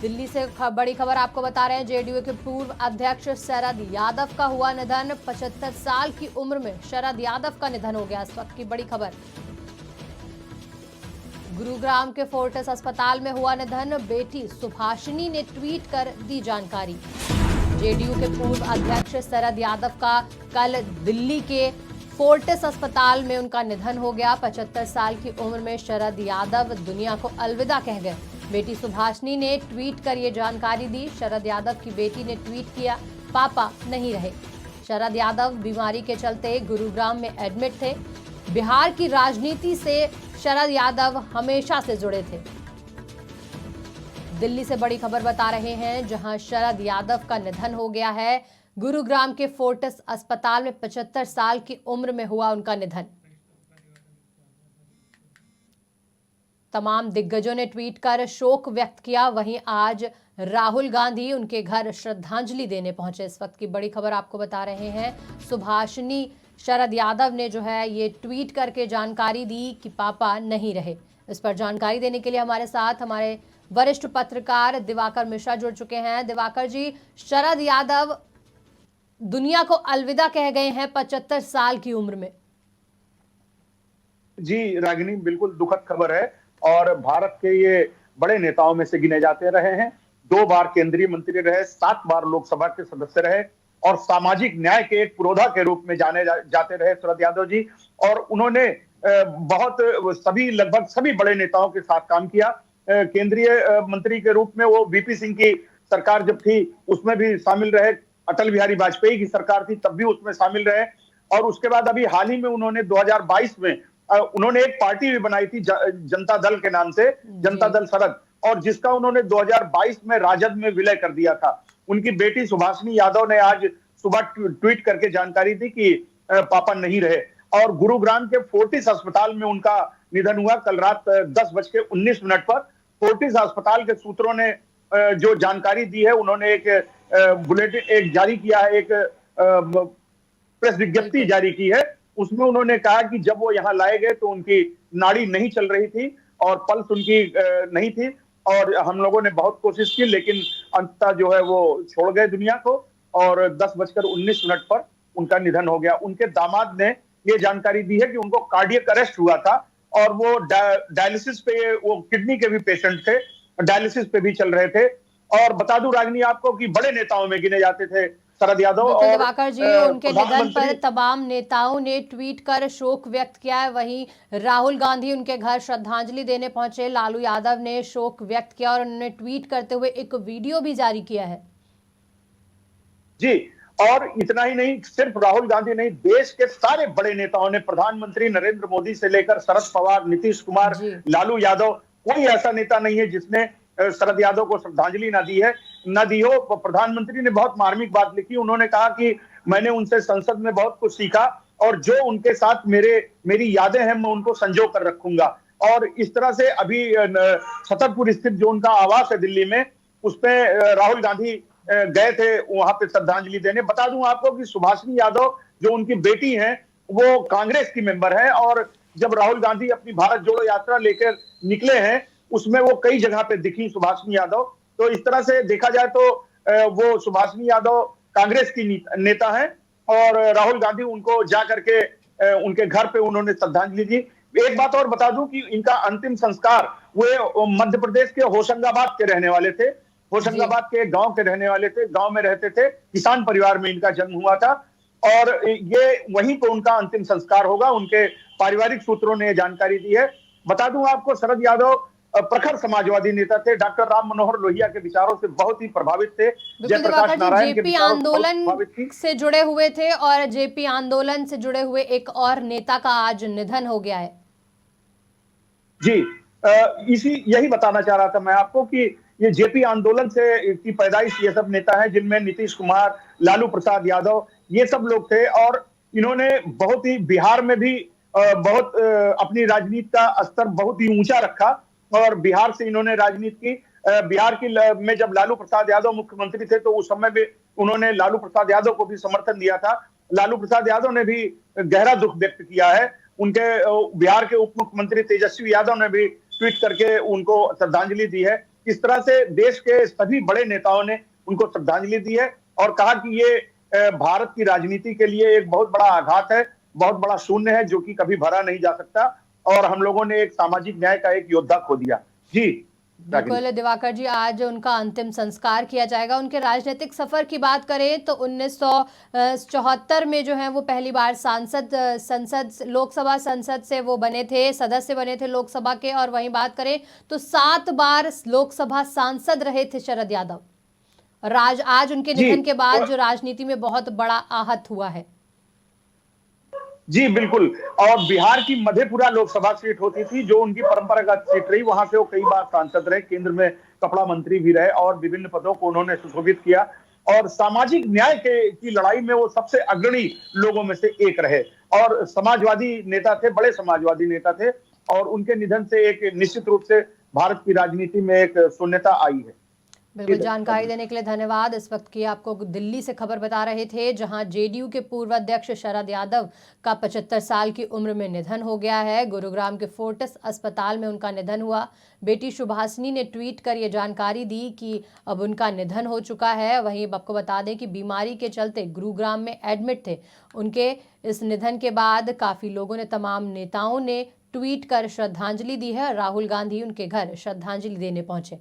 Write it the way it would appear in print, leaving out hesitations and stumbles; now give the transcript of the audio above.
दिल्ली से बड़ी खबर आपको बता रहे हैं। जेडीयू के पूर्व अध्यक्ष शरद यादव का हुआ निधन। 75 साल की उम्र में शरद यादव का निधन हो गया। इस वक्त की बड़ी खबर। गुरुग्राम के फोर्टिस अस्पताल में हुआ निधन। बेटी सुभाषिनी ने ट्वीट कर दी जानकारी। जेडीयू के पूर्व अध्यक्ष शरद यादव का कल दिल्ली के फोर्टिस अस्पताल में उनका निधन हो गया। 75 साल की उम्र में शरद यादव दुनिया को अलविदा कह गए। बेटी सुभाषिनी ने ट्वीट कर ये जानकारी दी। शरद यादव की बेटी ने ट्वीट किया, पापा नहीं रहे। शरद यादव बीमारी के चलते गुरुग्राम में एडमिट थे। बिहार की राजनीति से शरद यादव हमेशा से जुड़े थे। दिल्ली से बड़ी खबर बता रहे हैं, जहां शरद यादव का निधन हो गया है। गुरुग्राम के फोर्टिस अस्पताल में 75 साल की उम्र में हुआ उनका निधन। तमाम दिग्गजों ने ट्वीट कर शोक व्यक्त किया। वहीं आज राहुल गांधी उनके घर श्रद्धांजलि देने पहुंचे। इस वक्त की बड़ी खबर आपको बता रहे हैं। सुभाषिनी शरद यादव ने जो है ये ट्वीट करके जानकारी दी कि पापा नहीं रहे। इस पर जानकारी देने के लिए हमारे साथ हमारे वरिष्ठ पत्रकार दिवाकर मिश्रा जुड़ चुके हैं। दिवाकर जी, शरद यादव दुनिया को अलविदा कह गए हैं 75 साल की उम्र में। जी रागिनी, बिल्कुल दुखद खबर है और भारत के ये बड़े नेताओं में से गिने जाते रहे हैं। 2 बार केंद्रीय मंत्री रहे, 7 बार लोकसभा के सदस्य रहे और सामाजिक न्याय के एक पुरोधा के रूप में जाने जाते रहे शरद यादव जी। और उन्होंने लगभग सभी बड़े नेताओं के साथ काम किया। केंद्रीय मंत्री के रूप में वो वीपी सिंह की सरकार जब थी उसमें भी शामिल रहे। अटल बिहारी वाजपेयी की सरकार थी तब भी उसमें शामिल रहे। और उसके बाद अभी हाल ही में उन्होंने 2022 में उन्होंने एक पार्टी भी बनाई थी जनता दल के नाम से, जनता दल शरद, और जिसका उन्होंने 2022 में राजद में विलय कर दिया था। उनकी बेटी सुभाषिनी यादव ने आज सुबह ट्वीट करके जानकारी दी कि पापा नहीं रहे। और गुरुग्राम के फोर्टिस अस्पताल में उनका निधन हुआ कल रात 10:19 पर। फोर्टिस अस्पताल के सूत्रों ने जो जानकारी दी है, उन्होंने एक बुलेटिन एक जारी किया है, एक प्रेस विज्ञप्ति जारी की है। उसमें उन्होंने कहा कि जब वो यहाँ लाए गए तो उनकी नाड़ी नहीं चल रही थी और पल्स उनकी नहीं थी और हम लोगों ने बहुत कोशिश की, लेकिन अंततः जो है वो छोड़ गए दुनिया को। और 10:19 पर उनका निधन हो गया। उनके दामाद ने ये जानकारी दी है कि उनको कार्डियक अरेस्ट हुआ था और वो डायलिसिस पे, वो किडनी के भी पेशेंट थे, डायलिसिस पे भी चल रहे थे। और बता दूं रागिनी आपको कि बड़े नेताओं में गिने जाते थे शरद यादव। और दिवाकर जी, उनके निधन पर तमाम नेताओं ने ट्वीट कर शोक व्यक्त किया है। वहीं राहुल गांधी उनके घर श्रद्धांजलि देने पहुंचे। लालू यादव ने शोक व्यक्त किया और उन्होंने ट्वीट करते हुए एक वीडियो भी जारी किया है। जी, और इतना ही नहीं, सिर्फ राहुल गांधी नहीं, देश के सारे बड़े नेताओं ने, प्रधानमंत्री नरेंद्र मोदी से लेकर शरद पवार, नीतीश कुमार, लालू यादव, कोई ऐसा नेता नहीं है जिसने शरद यादव को श्रद्धांजलि ना दी हो। प्रधानमंत्री ने बहुत मार्मिक बात लिखी। उन्होंने कहा कि मैंने उनसे संसद में बहुत कुछ सीखा और जो उनके साथ मेरी यादें हैं मैं उनको संजो कर रखूंगा। और इस तरह से अभी छतरपुर स्थित जो उनका आवास है दिल्ली में, उस पे राहुल गांधी गए थे वहां पे श्रद्धांजलि देने। बता दूं आपको कि सुभाषिनी यादव जो उनकी बेटी हैं वो कांग्रेस की मेंबर है और जब राहुल गांधी अपनी भारत जोड़ो यात्रा लेकर निकले हैं उसमें वो कई जगह पे दिखी सुभाषिनी यादव। तो इस तरह से देखा जाए तो वो सुभाषिनी यादव कांग्रेस की नेता है और राहुल गांधी उनको जा करके उनके घर पे उन्होंने श्रद्धांजलि दी। एक बात और बता दूं कि इनका अंतिम संस्कार, वो मध्य प्रदेश के होशंगाबाद के रहने वाले थे, होशंगाबाद के गांव के रहने वाले थे, गांव में रहते थे, किसान परिवार में इनका जन्म हुआ था और ये वहीं पे उनका अंतिम संस्कार होगा। उनके पारिवारिक सूत्रों ने जानकारी दी है। बता दूं आपको, शरद यादव प्रखर समाजवादी नेता थे। डॉक्टर राम मनोहर लोहिया के विचारों से बहुत ही प्रभावित थे। जयप्रकाश नारायण के विचारों से आंदोलन से जुड़े हुए थे और जेपी आंदोलन से जुड़े हुए एक और नेता का आज निधन हो गया है। जी, यही बताना चाह रहा था मैं आपको कि ये जेपी आंदोलन से की पैदाइश ये सब नेता हैं, जिनमें नीतीश कुमार, लालू प्रसाद यादव, ये सब लोग थे। और इन्होंने बहुत ही बिहार में भी बहुत अपनी राजनीति का स्तर बहुत ही ऊंचा रखा और बिहार से इन्होंने राजनीति की। बिहार की में जब लालू प्रसाद यादव मुख्यमंत्री थे तो उस समय भी उन्होंने लालू प्रसाद यादव को भी समर्थन दिया था। लालू प्रसाद यादव ने भी गहरा दुख व्यक्त किया है। उनके बिहार के उप मुख्यमंत्री तेजस्वी यादव ने भी ट्वीट करके उनको श्रद्धांजलि दी है। इस तरह से देश के सभी बड़े नेताओं ने उनको श्रद्धांजलि दी है और कहा कि ये भारत की राजनीति के लिए एक बहुत बड़ा आघात है, बहुत बड़ा शून्य है जो कि कभी भरा नहीं जा सकता और हम लोगों ने एक सामाजिक न्याय का एक योद्धा खो दिया। जी बिल्कुल दिवाकर जी, आज उनका अंतिम संस्कार किया जाएगा। उनके राजनीतिक सफर की बात करें तो 1974 में जो है वो पहली बार लोकसभा संसद से वो बने थे, सदस्य बने थे लोकसभा के। और वहीं बात करें तो 7 बार लोकसभा सांसद रहे थे शरद यादव। आज उनके निधन के बाद जो राजनीति में बहुत बड़ा आहत हुआ है। जी बिल्कुल, और बिहार की मधेपुरा लोकसभा सीट होती थी जो उनकी परंपरागत सीट रही, वहां से वो कई बार सांसद रहे, केंद्र में कपड़ा मंत्री भी रहे और विभिन्न पदों को उन्होंने सुशोभित किया और सामाजिक न्याय की लड़ाई में वो सबसे अग्रणी लोगों में से एक रहे और समाजवादी नेता थे, बड़े समाजवादी नेता थे और उनके निधन से एक निश्चित रूप से भारत की राजनीति में एक शून्यता आई है। बिल्कुल, जानकारी देने के लिए धन्यवाद। इस वक्त की आपको दिल्ली से खबर बता रहे थे, जहां जेडीयू के पूर्व अध्यक्ष शरद यादव का 75 साल की उम्र में निधन हो गया है। गुरुग्राम के फोर्टिस अस्पताल में उनका निधन हुआ। बेटी सुभाषिनी ने ट्वीट कर ये जानकारी दी कि अब उनका निधन हो चुका है। वहीं आपको बता दें कि बीमारी के चलते गुरुग्राम में एडमिट थे। उनके इस निधन के बाद काफ़ी लोगों ने, तमाम नेताओं ने ट्वीट कर श्रद्धांजलि दी है। राहुल गांधी उनके घर श्रद्धांजलि देने पहुंचे।